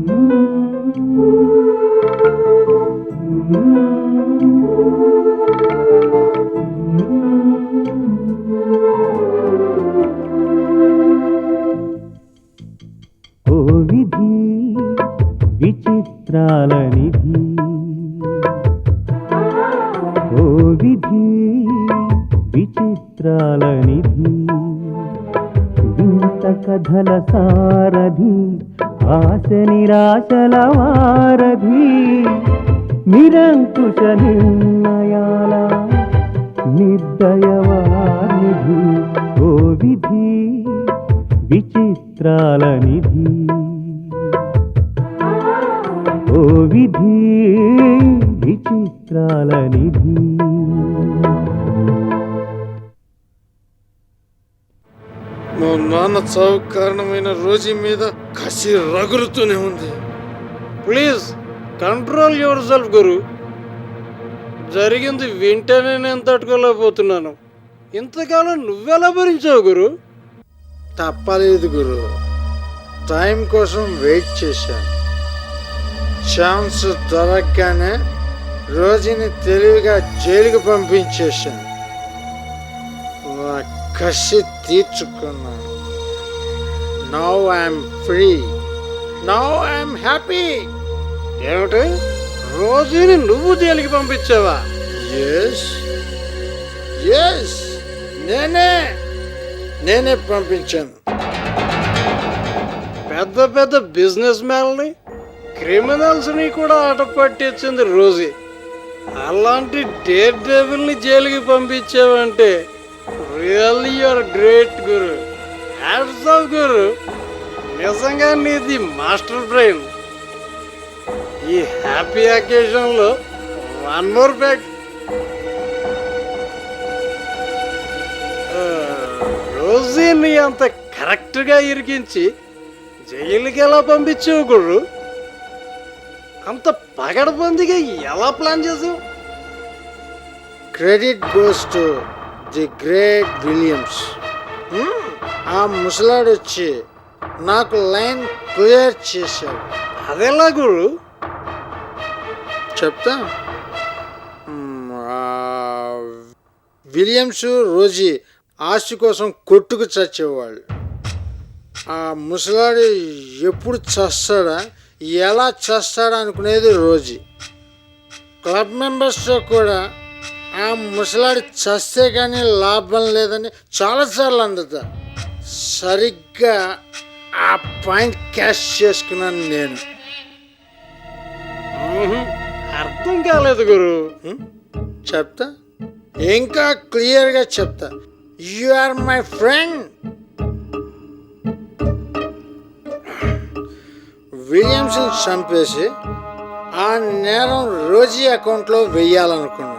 ఓ విధి విచిత్రాల నిధి, ఓ విధి విచిత్రాల నిధి, వింత కథల సారథి, ఆశ నిరాశల వారధి, నిరంకుశ నిర్ణయాల నిర్దయవానిధి, ఓ విధి విచిత్రాల నిధి, ఓ విధి విచిత్రాల నిధి. మా నాన్న చావు కారణమైన రోజీ మీద కసి రగులుతూనే ఉంది. ప్లీజ్ కంట్రోల్ యువర్ సెల్ఫ్ గురు. జరిగింది వింటేనే నేను తట్టుకోలేకపోతున్నాను. ఇంతకాలం నువ్వెలా భరించావు గురు? తప్పలేదు గురు, టైం కోసం వెయిట్ చేశాను. ఛాన్స్ దొరకగానే రోజుని తెలివిగా జైలుకి పంపించేశాను. నా కసి తీర్చుకున్నాను. Now I'm free, now I'm happy. ఏమిటి, రోజుని నువ్వు జైలుకి పంపించావా? ఎస్ ఎస్, నేనే పంపించాను. పెద్ద పెద్ద బిజినెస్ మ్యాన్ని, క్రిమినల్స్ని కూడా ఆట పట్టించింది రోజీ. అలాంటి డేర్ డెవిల్ని జైలుకి పంపించావంటే రియల్లీ యువర్ గ్రేట్ గురు. హ్యాట్స్ ఆఫ్ గురు, నిజంగా నీది మాస్టర్ బ్రెయిన్. ఈ హ్యాపీ అకేషన్లో వన్ మోర్ బ్యాక్. రోజీని అంత కరెక్ట్గా ఇరికించి జైలుకి ఎలా పంపించావు గురు? అంత పగడబందిగా ఎలా ప్లాన్ చేసావు? Credit goes to the great Williams. ఆ ముసలాడు వచ్చి నాకు లైన్ క్లియర్ చేశాడు. అదెలా గురు? చెప్తా. విలియమ్స్ రోజీ ఆస్తి కోసం కొట్టుకు చచ్చేవాళ్ళు. ఆ ముసలాడు ఎప్పుడు చస్తాడా, ఎలా చస్తాడా అనుకునేది రోజీ. క్లబ్ మెంబర్స్తో కూడా ఆ ముసలాడి చస్తే కానీ లాభం లేదని చాలాసార్లు అందుతా. సరిగ్గా ఆ పాయింట్ క్యాష్ చేసుకున్నాను నేను. అర్థం కాలేదు గురు. చెప్తా, ఇంకా క్లియర్గా చెప్తా. You are my friend. విలియమ్స్ని చంపేసి ఆ నేరం రోజీ అకౌంట్లో వెయ్యాలనుకున్నా.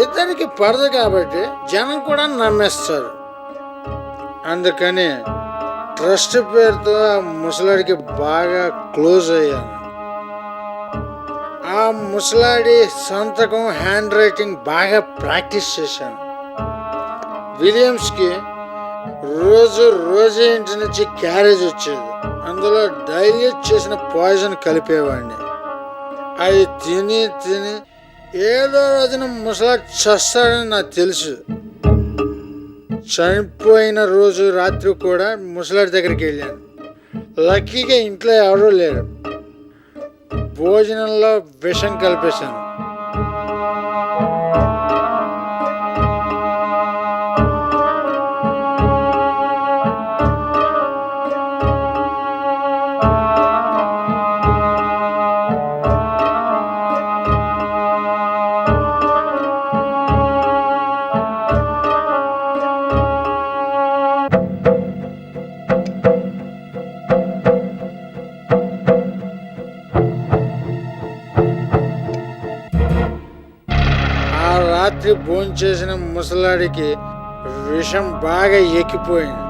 ఇద్దరికి పడదు కాబట్టి జనం కూడా నమ్మేస్తారు. అందుకని ట్రస్ట్ పేరుతో ఆ ముసలాడికి బాగా క్లోజ్ అయ్యాను. ఆ ముసలాడి సంతకం, హ్యాండ్ రైటింగ్ బాగా ప్రాక్టీస్ చేశాను. విలియమ్స్కి రోజు ఇంటి నుంచి క్యారేజ్ వచ్చేది. అందులో డైల్యూట్ చేసిన పాయిజన్ కలిపేవాడిని. అవి తిని ఏదో రోజున ముసలాడు చస్తాడని నాకు తెలుసు. చనిపోయిన రోజు రాత్రి కూడా ముసలాడి దగ్గరికి వెళ్ళాను. లక్కీగా ఇంట్లో ఎవరూ లేరు. భోజనంలో విషం కలిపేశాను. రాత్రి భోంచేసిన ముసలాడికి విషం బాగా ఎక్కిపోయింది.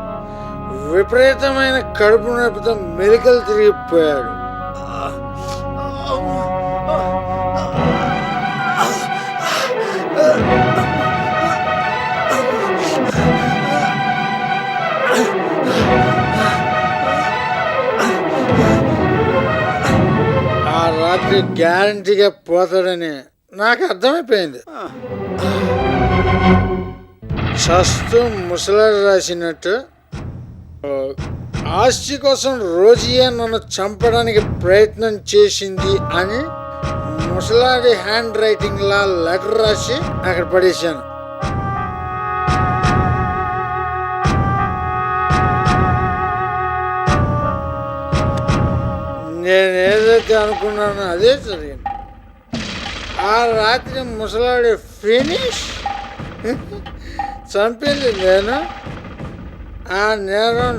విపరీతమైన కడుపు నొప్పితో మెలికలు తిరిగిపోయాడు. వాడికి గ్యారంటీగా పోతాడని నాకు అర్థమైపోయింది. చస్తూ ముసలాడు రాసినట్టు ఆస్తి కోసం రోజీయే నన్ను చంపడానికి ప్రయత్నం చేసింది అని ముసలాడి హ్యాండ్ రైటింగ్ లా లెటర్ రాసి అక్కడ పడేశాను. నేను ఏదైతే అనుకున్నానో అదే జరిగింది. ఆ రాత్రి ముసలాడి ఫినిష్. చంపింది నేను, ఆ నేరం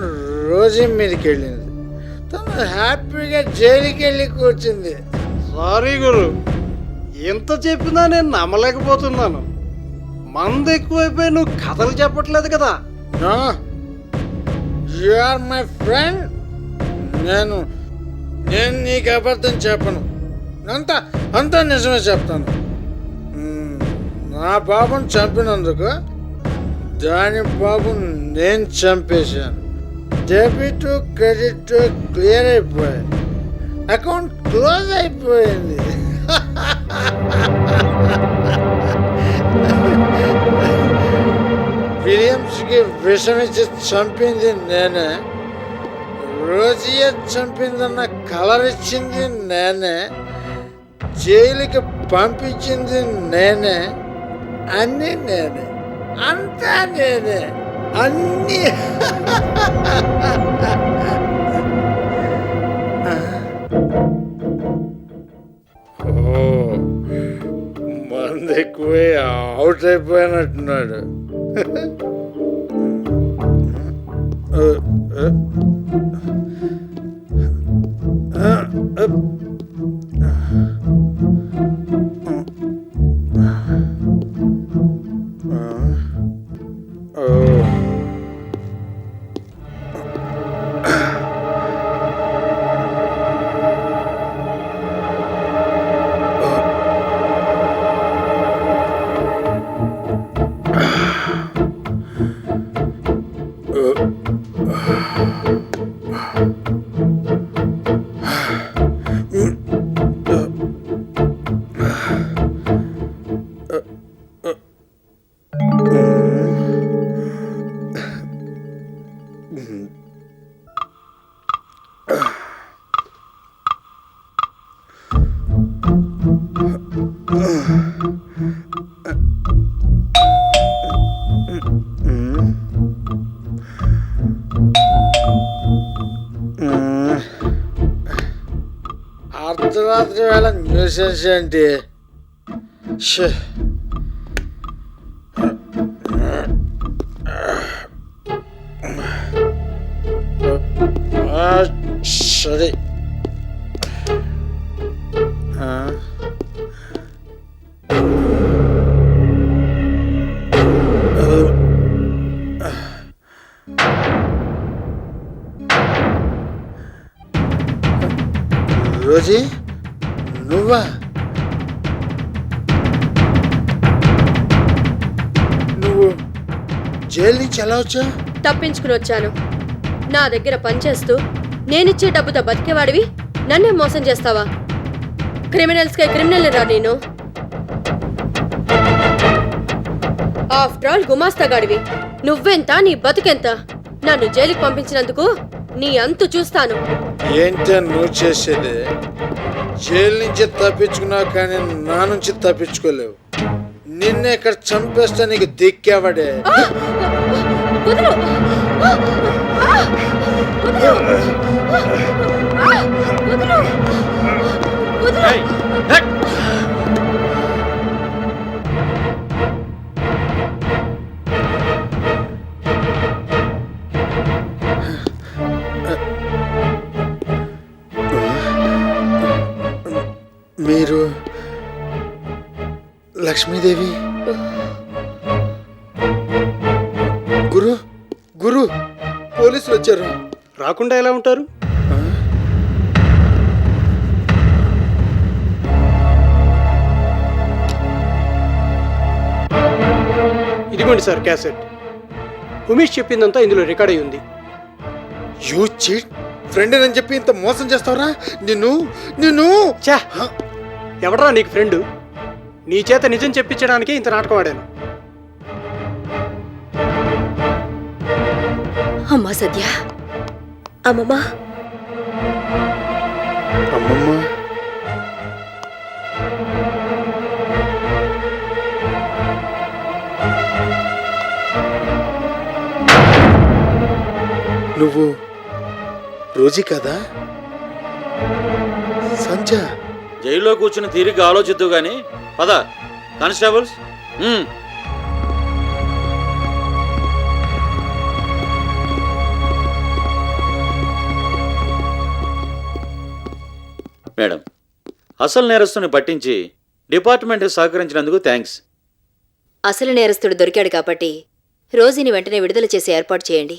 రోజు మీదకి వెళ్ళింది. తను హ్యాపీగా జైలుకి వెళ్ళి కూర్చుంది. సారీ గురు, ఎంత చెప్పినా నేను నమ్మలేకపోతున్నాను. మందు ఎక్కువైపోయి నువ్వు కథలు చెప్పట్లేదు కదా. No, you are my friend. నేను నీకు అబద్ధం చెప్పను, అంతా నిజమే చెప్తాను. నా బాబుని చంపినందుకు దాని బాబు నేను చంపేశాను. డెబిట్ క్రెడిట్ క్లియర్ అయిపోయాయి, అకౌంట్ క్లోజ్ అయిపోయింది. విలియమ్స్కి విషమిచ్చి చంపింది నేనే, రోజీయే చంపిందన్న కలర్ ఇచ్చింది నేనే, జైలుకి పంపించింది నేనే, అన్నీ నేనే, అంతా నేనే, అన్నీ. మంది ఎక్కువే అవుట్ అయిపోయినట్టున్నాడు. అర్ధరాత్రి వేళ న్యూసెన్స్ ఏంటి? సరే, రోజీ నువ్వా? నువ్వు జైలు నుంచి ఎలా వచ్చా? తప్పించుకుని వచ్చాను. నా దగ్గర పనిచేస్తూ నేనిచ్చే డబ్బుతో బతికేవాడివి నన్నే మోసం చేస్తావా? క్రిమినల్స్కే క్రిమినల్ రా నేను. ఆఫ్టర్ ఆల్ గుమాస్తాగాడివి. నువ్వెంత, నీ బతుకెంత? నన్ను జైలుకి పంపించినందుకు నీ అంతు చూస్తాను. ఏంటే నువ్వు చేసేది? జైలు నుంచి తప్పించుకున్నావు కానీ నా నుంచి తప్పించుకోలేవు. నిన్నే ఇక్కడ చంపేస్తా, నీకు దిక్కేవాడే. మీరు లక్ష్మీదేవి? గురు గురు పోలీసులు వచ్చారు. రాకుండా ఎలా ఉంటారు? ఇదిగోండి సార్ క్యాసెట్. ఉమేష్ చెప్పిందంతా ఇందులో రికార్డ్ అయి ఉంది. You cheat! ఫ్రెండ్ అని చెప్పి ఇంత మోసం చేస్తావరా? నిన్ను చా ఎవడరా నీకు ఫ్రెండు? నీ చేత నిజం చెప్పించడానికి ఇంత నాటకం ఆడాను. అమ్మా సద్య, అమ్మమ్మ, అమ్మమ్మ, నువ్వు రోజీ కదా? సంధ్య, జైల్లో కూర్చుని తీరిగ్గా ఆలోచిద్దు గాని పద కానిస్టేబుల్స్. మేడం, అసలు నేరస్తుని పట్టించి డిపార్ట్మెంట్ సహకరించినందుకు థ్యాంక్స్. అసలు నేరస్తుడు దొరికాడు కాబట్టి రోజీని వెంటనే విడుదల చేసి ఏర్పాటు చేయండి.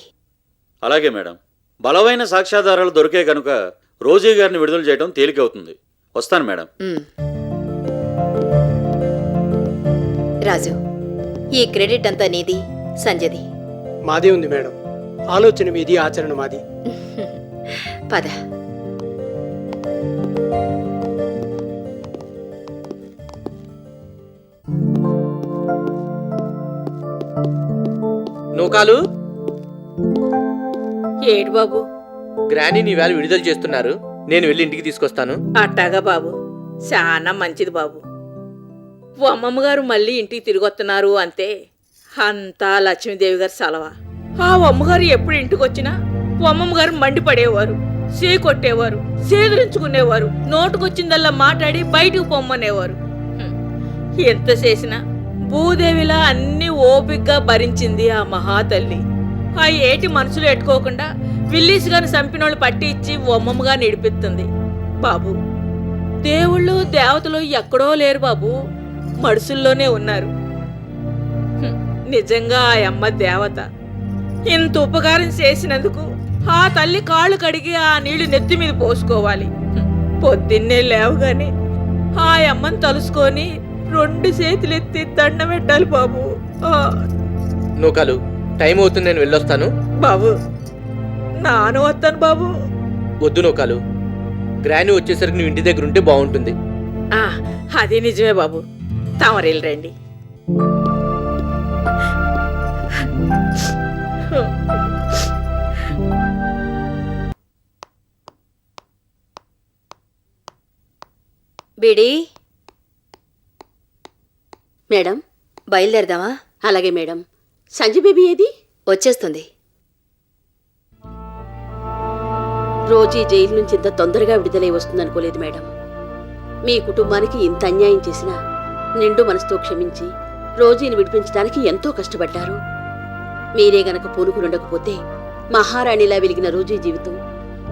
అలాగే మేడం. బలమైన సాక్ష్యాధారాలు దొరికే కనుక రోజీ గారిని విడుదల చేయడం తేలికవుతుంది. వస్తాను మేడం. రాజు, ఈ క్రెడిట్ అంతా నీది, సంజయది. మాదే ఉంది మేడం. ఆలోచన మీది, ఆచరణ మాది. పద. నూకాలు, ఏడు బాబు, గ్రానీని ఈవేళ విడుదల చేస్తున్నారు. నేను వెళ్ళి ఇంటికి తీసుకొస్తాను. అట్టాగా బాబు, చాలా మంచిది బాబు. ఓ అమ్మమ్మ గారు మళ్ళీ ఇంటికి తిరిగి వస్తున్నారు అంతే. అంతా లక్ష్మీదేవి గారు సలవా. ఆ అమ్మగారు ఎప్పుడు ఇంటికి వచ్చినా ఓ అమ్మమ్మ గారు మండిపడేవారు, సే కొట్టేవారు, సేదరించుకునేవారు, నోటుకొచ్చిందల్లా మాట్లాడి బయటకు పొమ్మనేవారు. ఎంత చేసినా భూదేవిలా అన్ని ఓపిగ్గా భరించింది ఆ మహాతల్లి. ఆ ఏటి మనసులో ఎట్టుకోకుండా విల్లీస్ గారిని చంపినోళ్ళు పట్టి ఇచ్చి ఒమ్మమ్మగా నిడిపిస్తుంది. బాబు, దేవుళ్ళు దేవతలు ఎక్కడో లేరు బాబు, మనుషుల్లోనే ఉన్నారు. నిజంగా ఆ అమ్మ దేవత. ఇంత ఉపకారం చేసినందుకు ఆ తల్లి కాళ్ళు కడిగి ఆ నీళ్లు నెత్తి మీద పోసుకోవాలి. పొద్దున్నే లేవగానే ఆ అమ్మని తలుసుకొని 2 చేతులెత్తి దండం పెట్టాలి బాబు. నూకాలు, టైం అవుతుంది, నేను వెళ్ళొస్తాను. బాబు, నాను వస్తాను బాబు. వద్దు నూకాలు, గ్రానీ వచ్చేసరికి నువ్వు ఇంటి దగ్గర ఉంటే బాగుంటుంది. అది నిజమే బాబు, తమరేళ్ళు రండి. బీడీ మేడం, బయలుదేరదామా? అలాగే మేడం. సంజయ్ బేబీ ఏది? వచ్చేస్తుంది. రోజీ జైలు నుంచి ఇంత తొందరగా విడుదలై వస్తుందనుకోలేదు మేడం. మీ కుటుంబానికి ఇంత అన్యాయం చేసినా నిండు మనసుతో క్షమించి రోజీని విడిపించడానికి ఎంతో కష్టపడ్డారు. మీరే గనక పూనుకునుండకపోతే మహారాణిలా వెలిగిన రోజీ జీవితం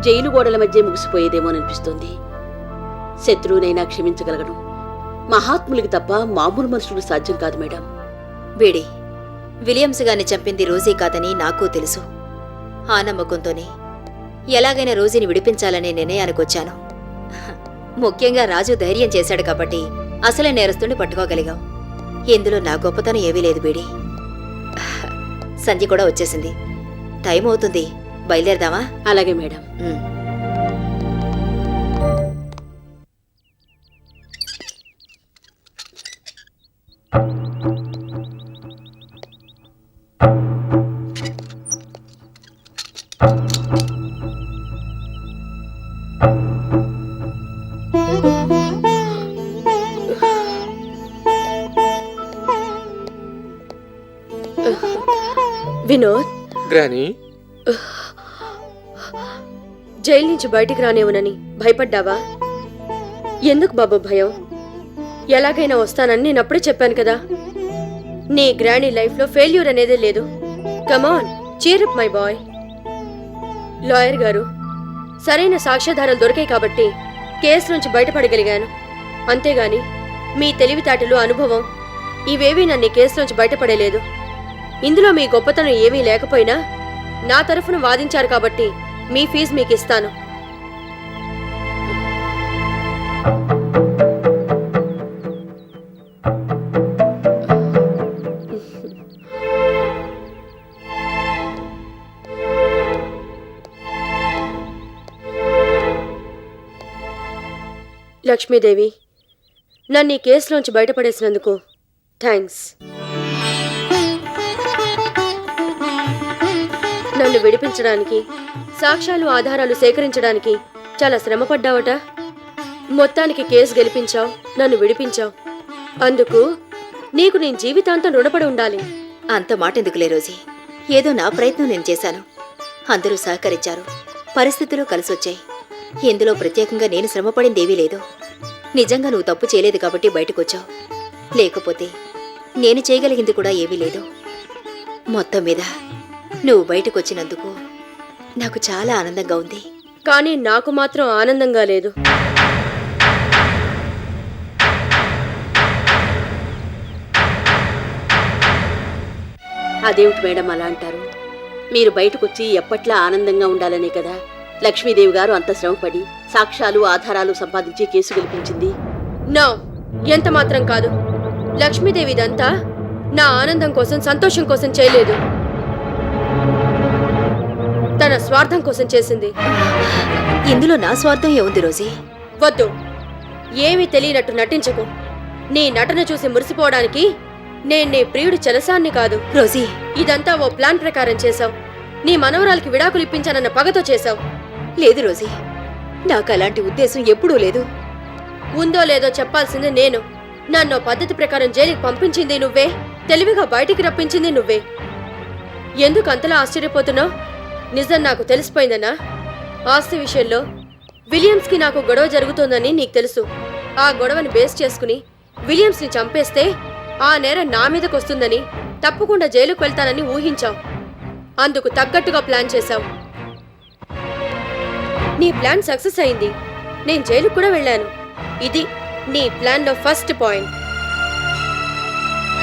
జైలు గోడల మధ్య ముగిసిపోయేదేమోననిపిస్తోంది. శత్రువునైనా క్షమించగలగడం మహాత్ములకి తప్ప మామూలు మనుషులకు సాధ్యం కాదు మేడం. బీడీ, విలియమ్స్ గారిని చంపింది రోజీ కాదని నాకు తెలుసు. ఆ నమ్మకంతోనే ఎలాగైనా రోజీని విడిపించాలనే నిర్ణయానికి వచ్చాను. ముఖ్యంగా రాజు ధైర్యం చేశాడు కాబట్టి అసలే నేరస్తుని పట్టుకోగలిగాం. ఇందులో నా గొప్పతనం ఏమీ లేదు బీడీ. సంజయ్ కూడా వచ్చేసింది. టైం అవుతుంది, బయలుదేరదామా? అలాగే మేడం. వినోద్, గ్రానీ, జైలు నుంచి బయటికి రానివ్వనని భయపడ్డావా? ఎందుకు బాబు భయం? ఎలాగైనా వస్తానని నేను అప్పుడే చెప్పాను కదా. నీ గ్రానీ లైఫ్లో ఫెయిల్యూర్ అనేదే లేదు. Come on, cheer up my boy. Lawyer గారు, సరైన సాక్ష్యాధారాలు దొరికాయి కాబట్టి కేసు నుంచి బయటపడగలిగాను. అంతేగాని మీ తెలివితేటలు, అనుభవం ఇవేవీ నన్ను ఈ కేసు నుంచి బయటపడలేదు. ఇందులో మీ గొప్పతనం ఏమీ లేకపోయినా నా తరఫున వాదించారు కాబట్టి మీ ఫీజు మీకు ఇస్తాను. లక్ష్మీదేవి, నన్ను ఈ కేసులోంచి బయటపడేసినందుకు థ్యాంక్స్. నన్ను విడిపించడానికి, సాక్ష్యాలు ఆధారాలు సేకరించడానికి చాలా శ్రమపడ్డావట. మొత్తానికి కేసు గెలిపించావు, నన్ను విడిపించావు. అందుకు నీకు నేను జీవితాంతం రుణపడి ఉండాలి. అంత మాట ఎందుకులే రోజీ. ఏదో నా ప్రయత్నం నేను చేశాను. అందరూ సహకరించారు, పరిస్థితులు కలిసొచ్చాయి. ఇందులో ప్రత్యేకంగా నేను శ్రమపడిందేవీ లేదు. నిజంగా నువ్వు తప్పు చేయలేదు కాబట్టి బయటకొచ్చావు. లేకపోతే నేను చేయగలిగింది కూడా ఏమీ లేదు. మొత్తం మీద నువ్వు బయటకొచ్చినందుకు నాకు చాలా ఆనందంగా ఉంది. కానీ నాకు మాత్రం ఆనందంగా లేదు. అదేమిటి మేడం అలా అంటారు? మీరు బయటకొచ్చి ఎప్పట్లా ఆనందంగా ఉండాలనే కదా లక్ష్మీదేవి గారు అంత శ్రమపడి సాక్ష్యాలు ఆధారాలు సంపాదించి కేసు గెలిపించింది. నో, ఎంత మాత్రం కాదు. లక్ష్మీదేవి ఇదంతా నా ఆనందం కోసం, సంతోషం కోసం చేయలేదు. తన స్వార్థం కోసం చేసింది. ఇందులో నా స్వార్థం ఏముంది రోజీ? వద్దు, ఏమీ తెలియనట్టు నటించకు. నీ నటన చూసి మురిసిపోవడానికి నేను నీ ప్రియుడి చెలసాన్ని కాదు. రోజీ, ఇదంతా ఓ ప్లాన్ ప్రకారం చేశావు. నీ మనవరాలకి విడాకులు ఇప్పించానన్న పగతో చేశావు. లేదు రోజీ, నాకు అలాంటి ఉద్దేశం ఎప్పుడూ లేదు. ఉందో లేదో చెప్పాల్సింది నేను. నన్ను పద్ధతి ప్రకారం జైలుకి పంపించింది నువ్వే, తెలివిగా బయటికి రప్పించింది నువ్వే. ఎందుకు అంతలా ఆశ్చర్యపోతున్నావు? నిజం నాకు తెలిసిపోయిందన్నా. ఆస్తి విషయంలో విలియమ్స్కి నాకు గొడవ జరుగుతోందని నీకు తెలుసు. ఆ గొడవని బేస్ చేసుకుని విలియమ్స్ని చంపేస్తే ఆ నేరం నా మీదకొస్తుందని, తప్పకుండా జైలుకు వెళ్తానని ఊహించావు. అందుకు తగ్గట్టుగా ప్లాన్ చేశావు. నీ ప్లాన్ సక్సెస్ అయింది. నేను జైలుకు కూడా వెళ్ళాను. ఇది నీ ప్లాన్లో ఫస్ట్ పాయింట్.